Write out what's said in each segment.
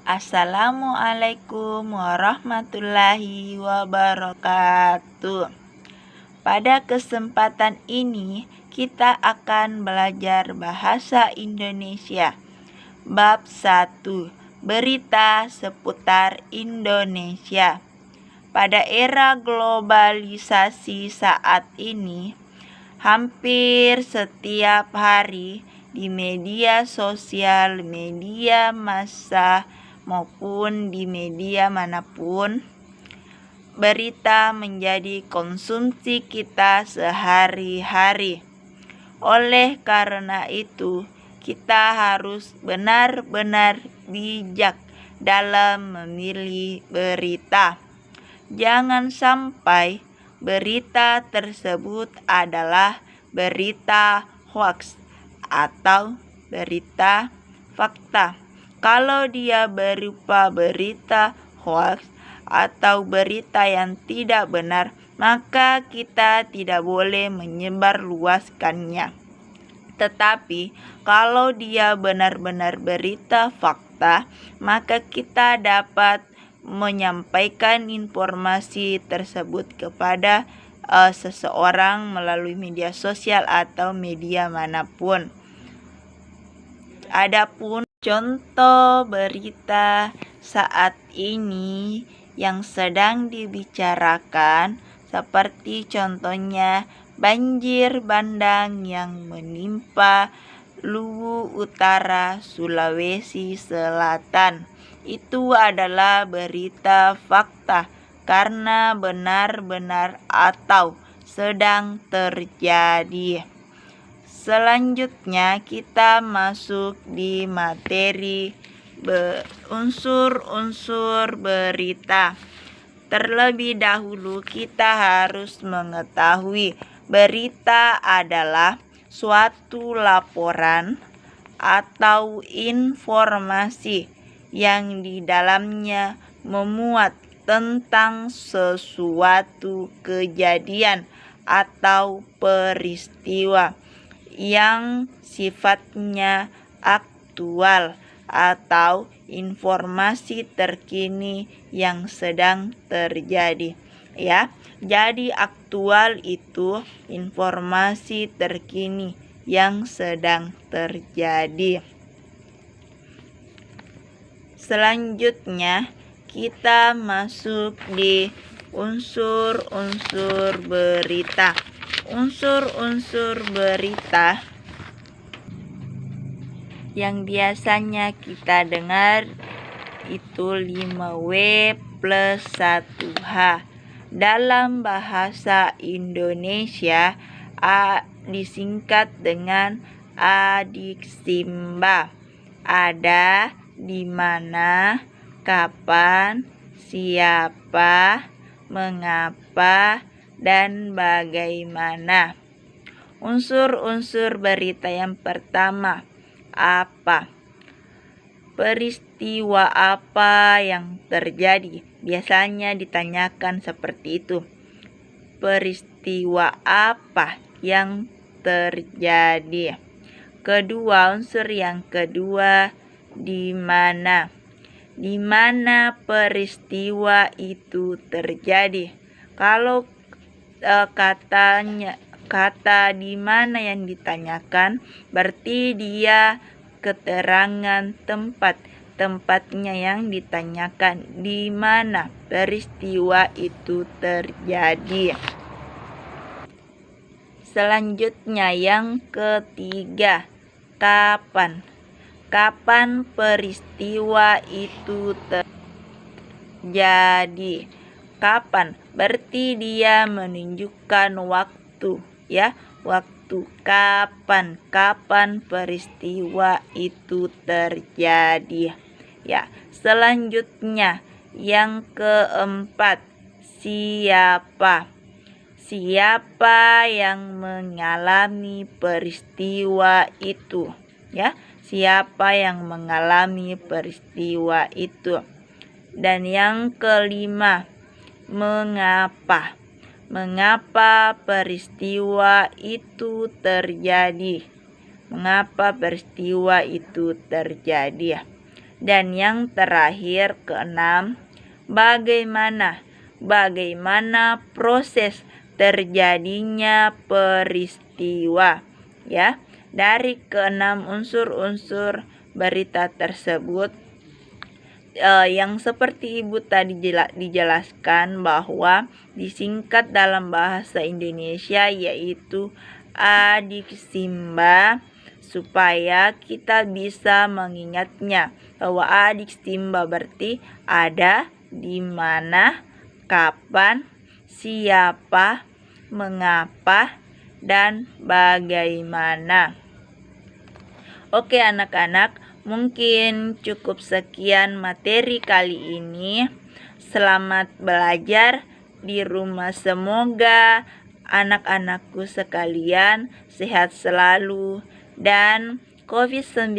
Assalamualaikum warahmatullahi wabarakatuh. Pada kesempatan ini kita akan belajar bahasa Indonesia. Bab 1. Berita seputar Indonesia. Pada era globalisasi saat ini, hampir setiap hari di media sosial, media massa, maupun di media manapun, berita menjadi konsumsi kita sehari-hari. Oleh karena itu, kita harus benar-benar bijak dalam memilih berita. Jangan sampai berita tersebut adalah berita hoax atau berita fakta. Kalau dia berupa berita hoax atau berita yang tidak benar, maka kita tidak boleh menyebarluaskannya. Tetapi kalau dia benar-benar berita fakta, maka kita dapat menyampaikan informasi tersebut kepada seseorang melalui media sosial atau media manapun. Adapun contoh berita saat ini yang sedang dibicarakan seperti contohnya banjir bandang yang menimpa Luwu Utara, Sulawesi Selatan. Itu adalah berita fakta karena benar-benar atau sedang terjadi. Selanjutnya kita masuk di materi unsur-unsur berita. Terlebih dahulu kita harus mengetahui berita adalah suatu laporan atau informasi yang di dalamnya memuat tentang sesuatu kejadian atau peristiwa yang sifatnya aktual atau informasi terkini yang sedang terjadi. Ya, jadi aktual itu informasi terkini yang sedang terjadi. Selanjutnya kita masuk di unsur-unsur berita. Unsur-unsur berita yang biasanya kita dengar itu 5W plus 1H. Dalam bahasa Indonesia, A disingkat dengan adiksimba. Ada, di mana, kapan, siapa, mengapa, dan bagaimana. Unsur-unsur berita yang pertama, apa? Peristiwa apa yang terjadi? Biasanya ditanyakan seperti itu. Peristiwa apa yang terjadi? Kedua, unsur yang kedua, di mana? Di mana peristiwa itu terjadi? Kalau kata di mana yang ditanyakan, berarti dia keterangan tempatnya yang ditanyakan, di mana peristiwa itu terjadi. Selanjutnya yang ketiga, kapan? Kapan peristiwa itu terjadi? Kapan? Berarti dia menunjukkan waktu, ya. Waktu kapan peristiwa itu terjadi. Ya, selanjutnya yang keempat, siapa? Siapa yang mengalami peristiwa itu? Ya, siapa yang mengalami peristiwa itu? Dan yang kelima, mengapa? Mengapa peristiwa itu terjadi? Mengapa peristiwa itu terjadi? Dan yang terakhir keenam, bagaimana proses terjadinya peristiwa, ya. Dari keenam unsur-unsur berita tersebut, yang seperti Ibu tadi dijelaskan bahwa disingkat dalam bahasa Indonesia yaitu adiksimba, supaya kita bisa mengingatnya bahwa adiksimba berarti ada, di mana, kapan, siapa, mengapa, dan bagaimana. Oke anak-anak, mungkin cukup sekian materi kali ini. Selamat belajar di rumah. Semoga anak-anakku sekalian sehat selalu dan COVID-19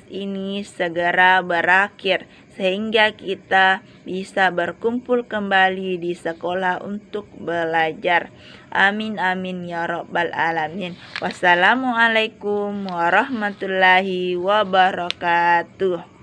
ini segera berakhir sehingga kita bisa berkumpul kembali di sekolah untuk belajar. Amin amin ya rabbal alamin. Wassalamualaikum warahmatullahi wabarakatuh.